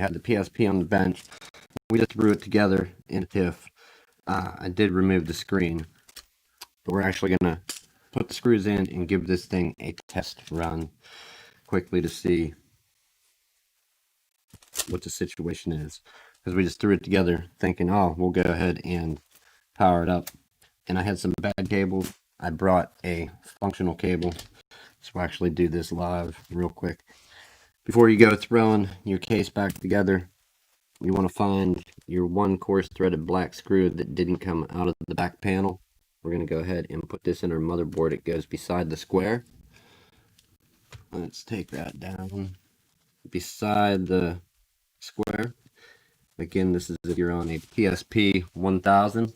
had the PSP on the bench. We just threw it together in a tiff. I did remove the screen, but we're actually going to put the screws in and give this thing a test run quickly to see what the situation is, because we just threw it together thinking, oh, we'll go ahead and power it up. And I had some bad cables. I brought a functional cable, so we'll actually do this live real quick. Before you go throwing your case back together, you want to find your one coarse threaded black screw that didn't come out of the back panel. We're going to go ahead and put this in our motherboard. It goes beside the square. Let's take that down beside the square. Again, this is if you're on a PSP 1000.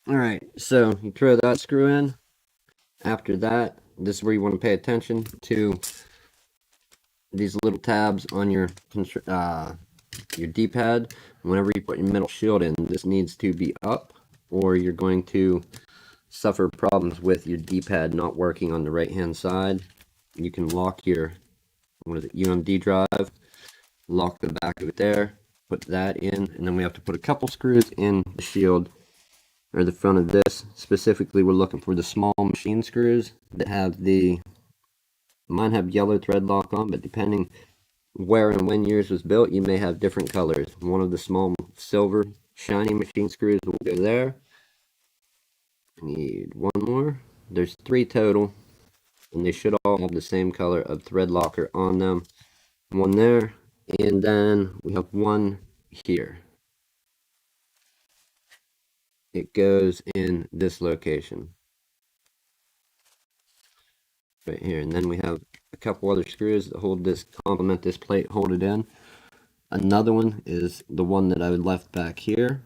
Alright, so you throw that screw in. After that, this is where you want to pay attention to these little tabs on your D-pad. Whenever you put your metal shield in, this needs to be up, or you're going to suffer problems with your D-pad not working on the right hand side. You can lock your UMD drive, lock the back of it there, put that in, and then we have to put a couple screws in the shield, or the front of this. Specifically, we're looking for the small machine screws that have mine have yellow thread lock on, but depending where and when yours was built, you may have different colors. One of the small silver shiny machine screws will go there. I need one more. There's 3 total, and they should all have the same color of thread locker on them. One there, and then we have one here. It goes in this location right here, and then we have a couple other screws that hold this, complement this plate, hold it in. Another one is the one that I left back here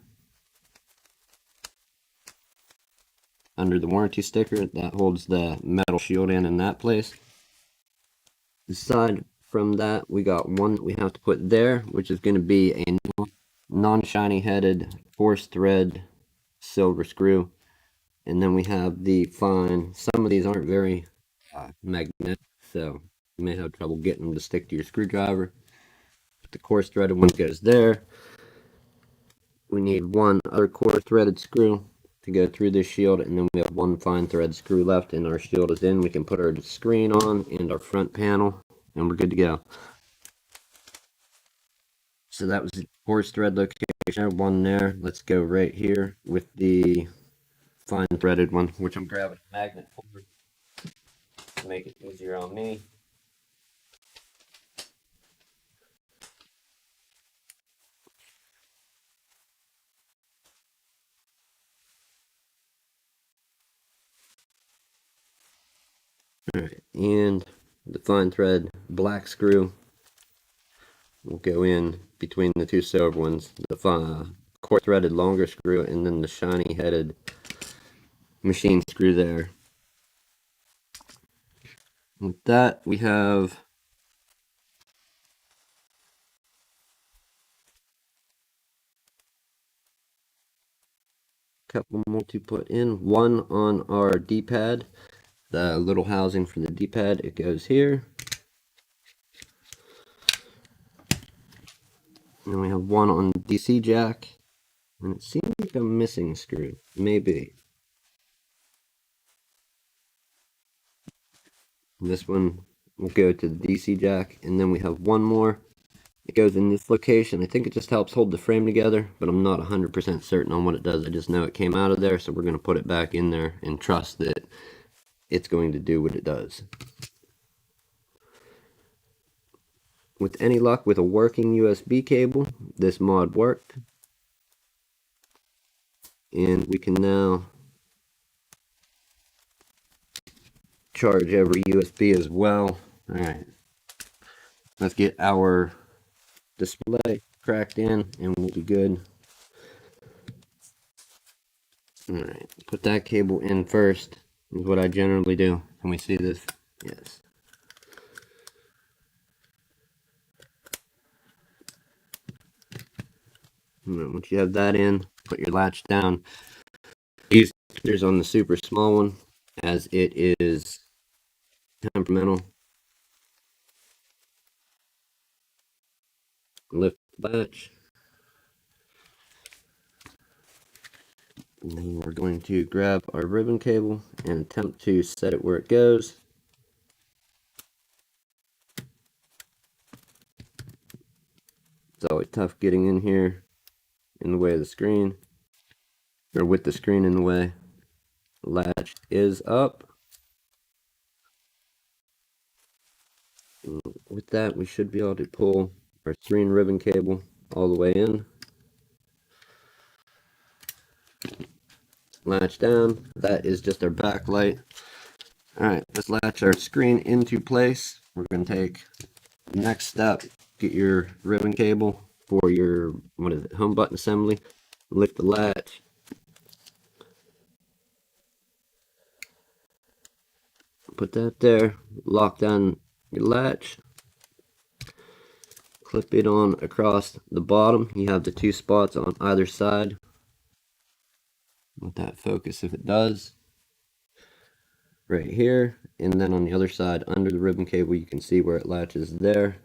under the warranty sticker that holds the metal shield in that place. Aside from that, we got one that we have to put there, which is going to be a non-shiny headed forced thread silver screw. And then we have the fine, some of these aren't very magnetic, so you may have trouble getting them to stick to your screwdriver. But the coarse threaded one goes there. We need one other coarse threaded screw to go through this shield, and then we have one fine thread screw left, and our shield is in. We can put our screen on and our front panel, and we're good to go. So that was the coarse thread location, one there. Let's go right here with the fine threaded one, which I'm grabbing a magnet for to make it easier on me. Alright, and the fine thread black screw will go in between the 2 silver ones. The coarse threaded longer screw, and then the shiny headed machine screw there. With that, we have a couple more to put in. One on our D-pad, the little housing for the D-pad, it goes here. And we have one on the DC jack, and it seems like I'm missing a screw. Maybe. This one will go to the DC jack, and then we have one more. It goes in this location. I think it just helps hold the frame together, but I'm not 100% certain on what it does. I just know it came out of there, so we're going to put it back in there and trust that it's going to do what it does. With any luck with a working USB cable, this mod worked. And we can now charge every USB as well. Alright, let's get our display cracked in and we'll be good. Alright, put that cable in first, is what I generally do. Can we see this? Yes. Once you have that in, put your latch down. Use there's on the super small one, as it is temperamental. Lift the latch. And then we're going to grab our ribbon cable and attempt to set it where it goes. It's always tough getting in here in the way of the screen, or with the screen in the way. The latch is up. And with that, we should be able to pull our 3-in ribbon cable all the way in. Latch down. That is just our backlight. Alright, let's latch our screen into place. We're going to take the next step. Get your ribbon cable for your, home button assembly. Lift the latch. Put that there. Lock down your latch. Clip it on across the bottom. You have the 2 spots on either side. Let that focus if it does. Right here, and then on the other side under the ribbon cable you can see where it latches there.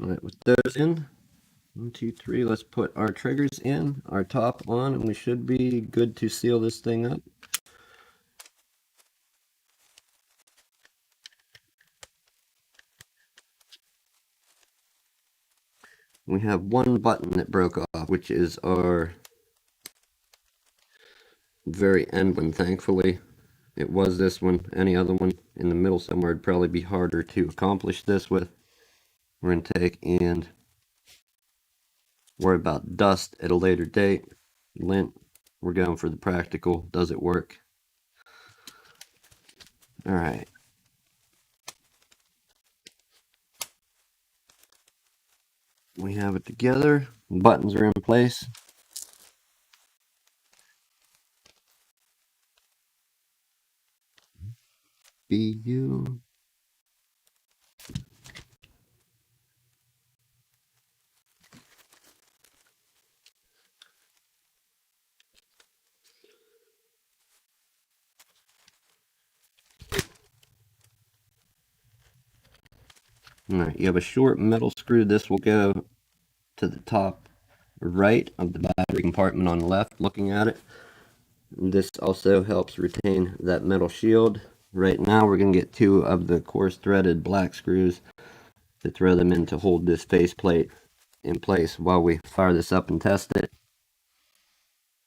Alright, with those in, 1, 2, 3, let's put our triggers in, our top on, and we should be good to seal this thing up. We have one button that broke off, which is our very end one, thankfully. It was this one. Any other one in the middle somewhere would probably be harder to accomplish this with. We're going to take and worry about dust at a later date. Lint, we're going for the practical. Does it work? Alright. We have it together. Buttons are in place. BU. Alright, you have a short metal screw. This will go to the top right of the battery compartment on the left, looking at it. This also helps retain that metal shield. Right now we're going to get 2 of the coarse threaded black screws to throw them in to hold this faceplate in place while we fire this up and test it.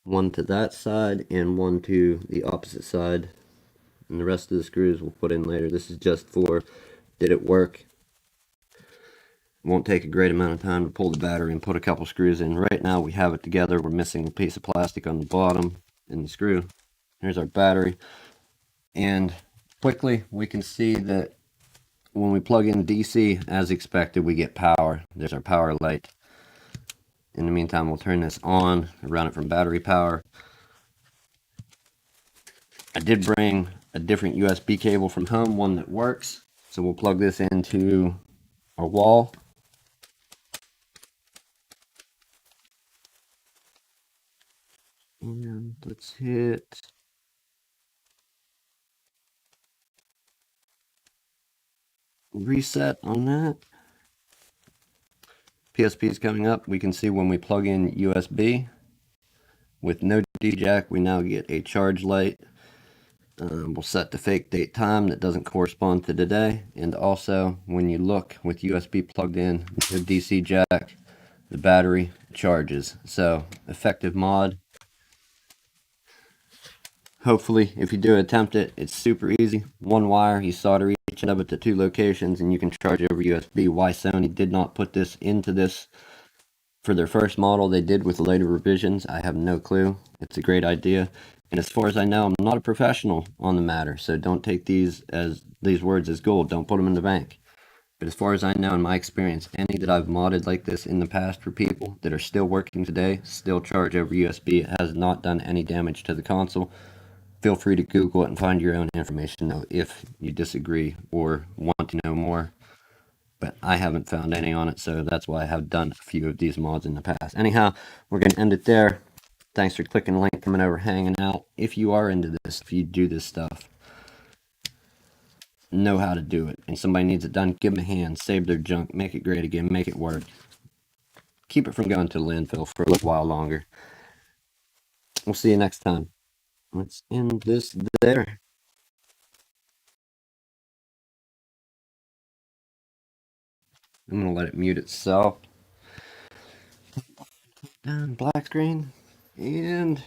One to that side and one to the opposite side. And the rest of the screws we'll put in later. This is just for, did it work? Won't take a great amount of time to pull the battery and put a couple screws in. Right now we have it together. We're missing a piece of plastic on the bottom and the screw. Here's our battery. And quickly we can see that when we plug in DC, as expected, we get power. There's our power light. In the meantime, we'll turn this on, run it from battery power. I did bring a different USB cable from home, one that works. So we'll plug this into our wall. And let's hit reset on that. PSP is coming up. We can see when we plug in USB with no D-jack, we now get a charge light. We'll set the fake date time that doesn't correspond to today. And also, when you look with USB plugged in, the DC jack, the battery charges. So, effective mod. Hopefully, if you do attempt it, it's super easy. One wire, you solder each of it to 2 locations, and you can charge over USB. Why Sony did not put this into this for their first model, they did with later revisions, I have no clue. It's a great idea. And as far as I know, I'm not a professional on the matter, so don't take these words as gold. Don't put them in the bank. But as far as I know, in my experience, any that I've modded like this in the past for people that are still working today, still charge over USB. It has not done any damage to the console. Feel free to Google it and find your own information though if you disagree or want to know more. But I haven't found any on it, so that's why I have done a few of these mods in the past. Anyhow, we're going to end it there. Thanks for clicking the link, coming over, hanging out. If you are into this, if you do this stuff, know how to do it, and somebody needs it done, give them a hand, save their junk, make it great again, make it work. Keep it from going to the landfill for a little while longer. We'll see you next time. Let's end this there. I'm going to let it mute itself. And black screen. And